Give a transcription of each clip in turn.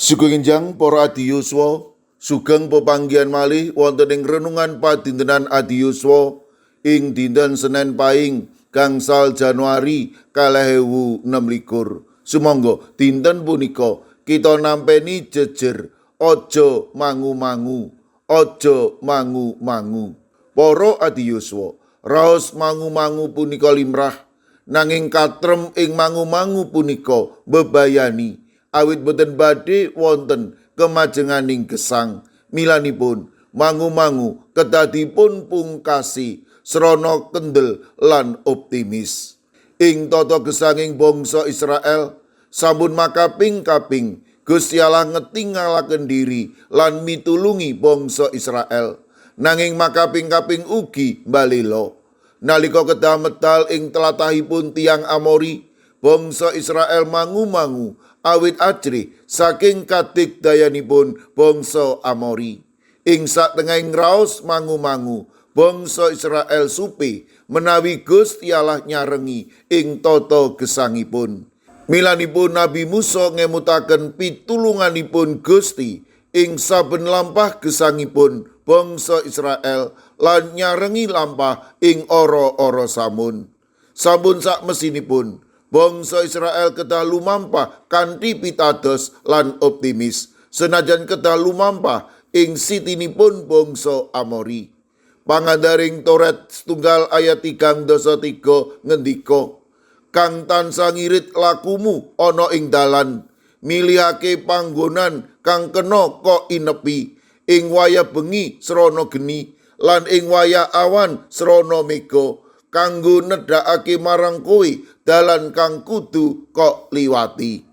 Sugeng enjang para adiyuswa, sugeng pepanggihan malih wonten ing renungan padintenan adiyuswa ing dinten Senin Pahing gangsal Januari 2026. Sumangga dinten punika kita nampeni jejer aja mangu-mangu, aja mangu-mangu. Para adiyuswa, raos mangu-mangu punika limrah, nanging katrem ing mangu-mangu punika bebayani. Awit boten badhe wonten kemajenganing gesang, milanipun mangu-mangu kedadipun pungkasi srana kendel lan optimis. Ing tata gesanging bangsa Israel sampun makaping-kaping Gusti Allah ngetingalaken diri lan mitulungi bangsa Israel, nanging makaping-kaping ugi mbalela. Nalika kedah medal ing tlatahipun tiang Amori, bangsa Israel mangu-mangu awit ajrih saking kadigdayanipun bangsa Amori. Ing satengahing raos mangu-mangu, bangsa Israel supe menawi Gusti Allah nyarengi ing tata gesangipun. Milanipun Nabi Musa ngemutaken pitulunganipun Gusti ing saben lampah gesangipun bangsa Israel lan nyarengi lampah ing ora-ora samun. Sampun sak mesinipun bangsa Israel kedah lumampah kanthi pitados lan optimis, senajan kedah lumampah ing sitinipun bangsa Amori. Pangandaring Toret setunggal ayat 3 ngendika, kang tansah ngirit lakumu ana ing dalan, milihake panggonan kang kena kok inepi, ing wayah bengi srana geni, lan ing wayah awan srana mega, kanggo nedhakake marang kowe dalan kang kudu kok liwati.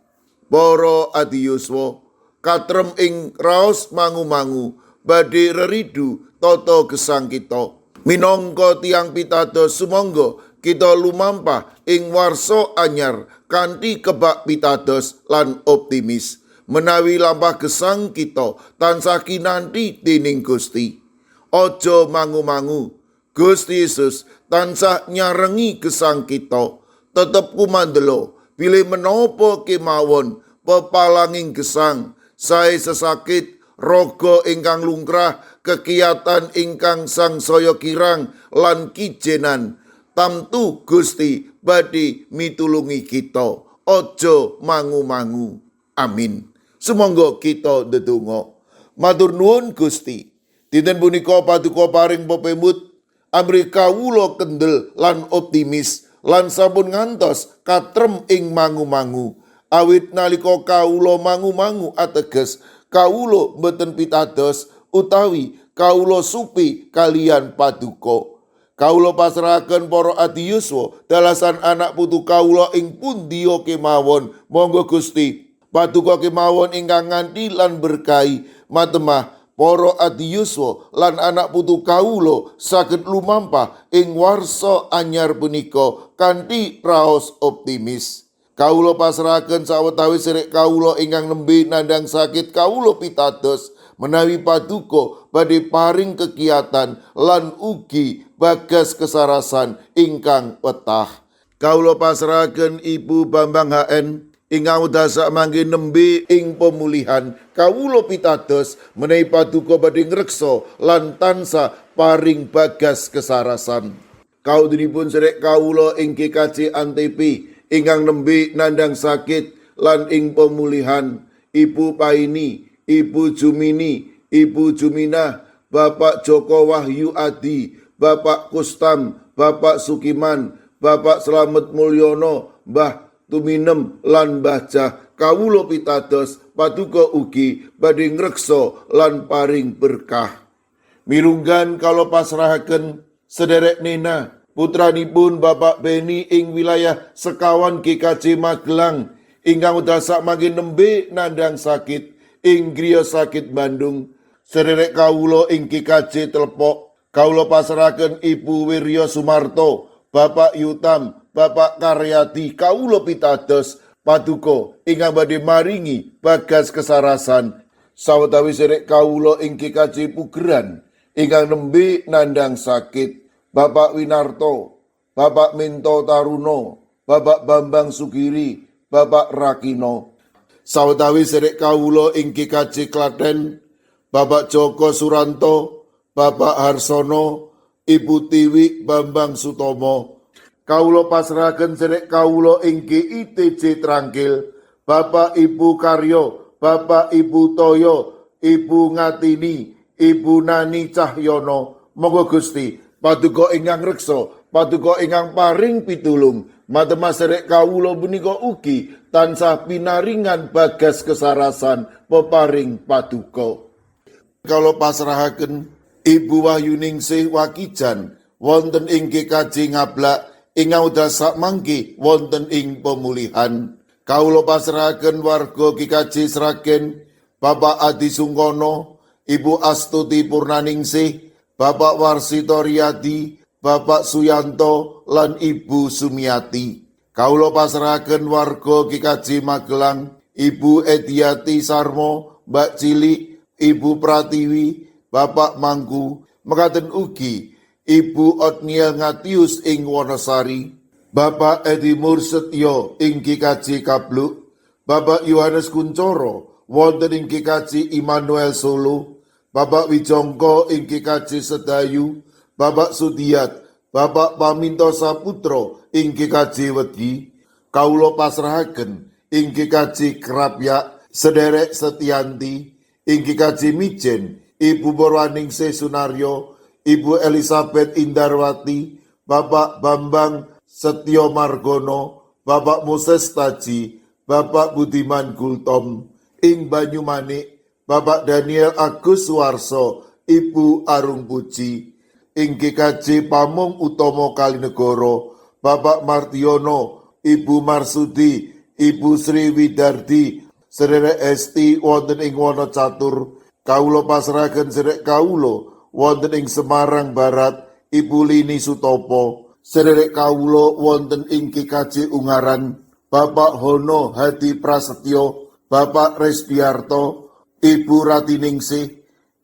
Para adiyuswa, katrem ing raos mangu-mangu badhe reridu tata gesang kita. Minangka tiang pitados sumangga kita lumampah ing warsa anyar kanthi kebak pitados lan optimis, menawi lampah gesang kita tansah kinanthi dening Gusti. Aja mangu-mangu, Gusti Yesus tansah nyarengi gesang kita. Tetep kumandela bilih menapa kemawon pepalanging gesang, sae sesakit, raga ingkang lungkrah, kekiyatan ingkang sangsaya kirang lan kijenan, tamtu Gusti badhe mitulungi kita. Aja mangu-mangu. Amin. Sumangga kita ndedonga. Matur nuwun Gusti, dinten punika paduka paring pepemut amrih kawula kendel lan optimis lan sampun ngantos katrem ing mangu-mangu. Awit nalika kawula mangu-mangu ateges kawula mboten pitados utawi kawula supi kalian paduka. Kawula pasrahaken para adiyuswa dalasan anak putu kawula ing pundiya kemawon. Monggo Gusti paduka kemawon ingkang nganti lan berkahi matemah para adiyuswa lan anak putu kawula saged lumampah ing warsa anyar punika kanthi raos optimis. Kawula pasrahaken sawetawis sirek kawula ingkang nembe nandhang sakit kawula pitados menawi paduka badhe paring kekiyatan lan ugi bagas kesarasan ingkang wetah. Kawula pasrahaken Ibu Bambang HN ingkang udasa mangke nembe ing pemulihan. Kawula pitados menawi paduka badhe ngreksa lan tansah paring bagas kesarasan. Kaudinipun sirek kawula ing GKJ Antp ingkang nembe nandhang sakit lan ing pemulihan. Ibu Paini, Ibu Jumini, Ibu Jumina, Bapak Joko Wahyu Adi, Bapak Kustam, Bapak Sukiman, Bapak Slamet Mulyono, Mbah Tuminem lan Mbah Jah. Kawula pitados paduka ugi badhe ngreksa lan paring berkah. Mirunggan kala pasrahaken sederek Nena putranipun Bapak Beni ing wilayah Sekawan GKJ Magelang ingkang udasa mangke nembe nandhang sakit ing griya sakit Bandung. Sederek kawula ing GKJ Telepok kawula pasrahaken Ibu Wirya Sumarto, Bapak Yutam, Bapak Karyadi. Kawula pitados paduka ingkang badhe maringi bagas kesarasan. Sawetawis sederek kawula ing GKJ Pugeran ingkang nembe nandhang sakit, Bapak Winarto, Bapak Minto Taruno, Bapak Bambang Sugiri, Bapak Rakino. Sawetawis sedherek kawula ing GKJ Klaten, Bapak Joko Suranto, Bapak Harsono, Ibu Tiwi Bambang Sutomo. Kawula pasrahaken sedherek kawula ing GITJ Trangkil, Bapak Ibu Karyo, Bapak Ibu Toyo, Ibu Ngatini, Ibu Nani Cahyono. Monggo Gusti paduka ingkang reksa, paduka ingkang paring pitulung, matemas sedherek kawula punika ugi tansah pinaringan bagas kesarasan peparing paduka. Kawula pasrahaken Ibu Wahyuningsih Wakijan wonten ing GKJ Ngablak ingkang wedal sakmangke wonten ing pemulihan. Kawula pasrahaken warga GKJ Sragen, Bapak Adi Sungkono, Ibu Astuti Purnaningsih, Bapak Warsito Riyadi, Bapak Suyanto, lan Ibu Sumiati. Kawula pasrahaken warga GKJ Magelang, Ibu Ediati Sarmo, Mbak Cilik, Ibu Pratiwi, Bapak Mangku, mekaten ugi Ibu Otniel Ngatius ing Wonosari, Bapak Edi Mursetyo ing GKJ Kabluk, Bapak Yohanes Kuncoro wonten ing GKJ Immanuel Solo, Bapak Wijongko ing GKJ Sedayu, Bapak Sudiat, Bapak Paminto Saputro ing GKJ Wedi. Kawula pasrahaken ing GKJ Krapyak sedherek Setianti, ing GKJ Mijen Ibu Purwaningsih Sunaryo, Ibu Elizabeth Indarwati, Bapak Bambang Setyo Margono, Bapak Moses Taji, Bapak Budiman Gultom, ing Banyumanik, Bapak Daniel Agus Suwarso, Ibu Arung Puji, ing GKJ Pamung Utomo Kalinegoro, Bapak Martiono, Ibu Marsudi, Ibu Sri Widardi, sedherek Esti wonten ing Wonocatur. Kawula pasrahaken sedherek kawula wonten ing Semarang Barat, Ibu Lini Sutopo, sedherek kawula wonten ing GKJ Ungaran, Bapak Hono Hadi Prasetyo, Bapak Resdiarto, Ibu Ratiningsih,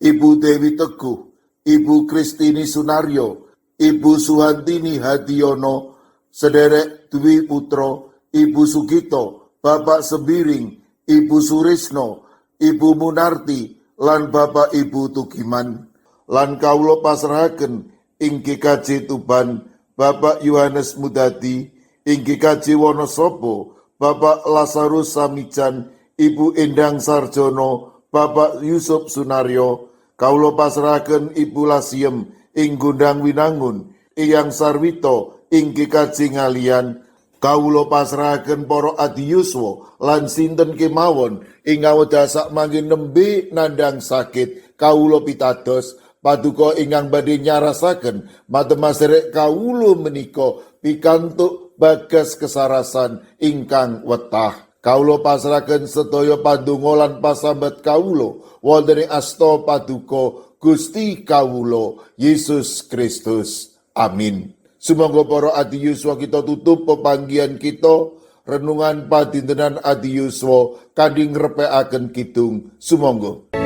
Ibu Dewi Teguh, Ibu Kristini Sunaryo, Ibu Suhantini Hadiono, sedherek Dwi Putro, Ibu Sugito, Bapak Sembiring, Ibu Surisno, Ibu Munarti, lan Bapak Ibu Tugiman. Lan kawula pasrahaken ing GKJ Tuban, Bapak Yohanes Mudadi, ing GKJ Wonosobo, Bapak Lazarus Samijan, Ibu Endang Sarjono, Bapak Yusuf Sunaryo. Kawula pasrahaken Ibu Lasiem ing Gundang Winangun, Eyang Sarwito ing GKJ Ngalian. Kawula pasrahaken para adiyuswa lan sinten kemawon ingkang wedal sakmangke nembe nandhang sakit. Kawula pitados paduka ingkang badhe nyarasaken matemas sedherek kawula menika pikantuk bagas kesarasan ingkang wetah. Kawula pasrahaken sedaya pandonga lan pasambat kawula wonten ing asta paduka Gusti kawula Yesus Kristus. Amin. Sumangga para adiyuswa kita tutup pepanggihan kita renungan padintenan adiyuswa kanthi ngrepekaken kidung. Sumangga.